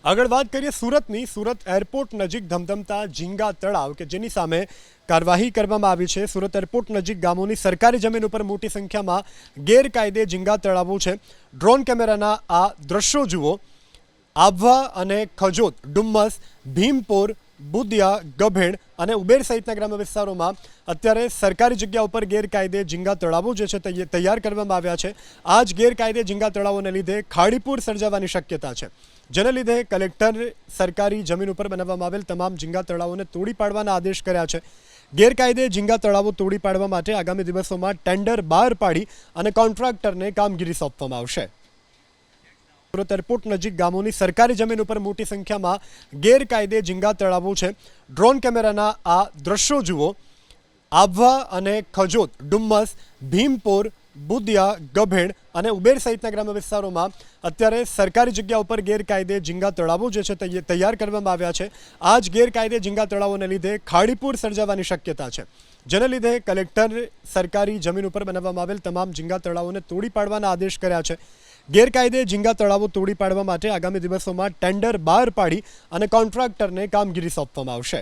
આગળ વાત કરીએ સુરતની. સુરત એરપોર્ટ નજીક ધમધમતા ઝીંગા તળાવ કે જેની સામે કાર્યવાહી કરવામાં આવી છે. સુરત એરપોર્ટ નજીક ગામોની સરકારી જમીન ઉપર મોટી સંખ્યામાં ગેરકાયદે ઝીંગા તળાવો છે. ડ્રોન કેમેરાના આ દ્રશ્યો જુઓ. આભવા અને ખજોદ, ડુમ્મસ, ભીમપોર, બુદિયા, ગભેડ અને ઉબેર સહિતના ગ્રામ્ય વિસ્તારોમાં અત્યારે સરકારી જગ્યા ઉપર ગેરકાયદે ઝીંગા તળાવો જે છે તે તૈયાર કરવામાં આવ્યા છે. આ જ ગેરકાયદે ઝીંગા તળાવોને લીધે ખાડીપુર સર્જાવાની શક્યતા છે, જેને લીધે કલેક્ટર સરકારી જમીન ઉપર બનાવવામાં આવેલ તમામ ઝીંગા તળાવોને તોડી પાડવાના આદેશ કર્યા છે. ગેરકાયદે ઝીંગા તળાવો તોડી પાડવા માટે આગામી દિવસોમાં ટેન્ડર બહાર પાડી અને કોન્ટ્રાક્ટરને કામગીરી સોંપવામાં આવશે. સુરત એરપોર્ટ નજીક ગામોની સરકારી જમીન ઉપર મોટી સંખ્યામાં ગેરકાયદે ઝીંગા તળાવો છે. ડ્રોન કેમેરાના આ દ્રશ્યો જુઓ. આભવા અને ખજોદ, ડુમ્મસ, ભીમપોર, બુદિયા, ગભેડ અને ઉબેર સહિતના ગ્રામ્ય વિસ્તારોમાં અત્યારે સરકારી જગ્યા ઉપર ગેરકાયદે ઝીંગા તળાવો જે છે તે તૈયાર કરવામાં આવ્યા છે. આ જ ગેરકાયદે ઝીંગા તળાવોને લીધે ખાડીપુર સર્જાવાની શક્યતા છે, જેને લીધે કલેક્ટર સરકારી જમીન ઉપર બનાવવામાં આવેલ તમામ ઝીંગા તળાવોને તોડી પાડવાના આદેશ કર્યા છે. ગેરકાયદે ઝીંગા તળાવો તોડી પાડવા માટે આગામી દિવસોમાં ટેન્ડર બહાર પાડી અને કોન્ટ્રાક્ટરને કામગીરી સોંપવામાં આવશે.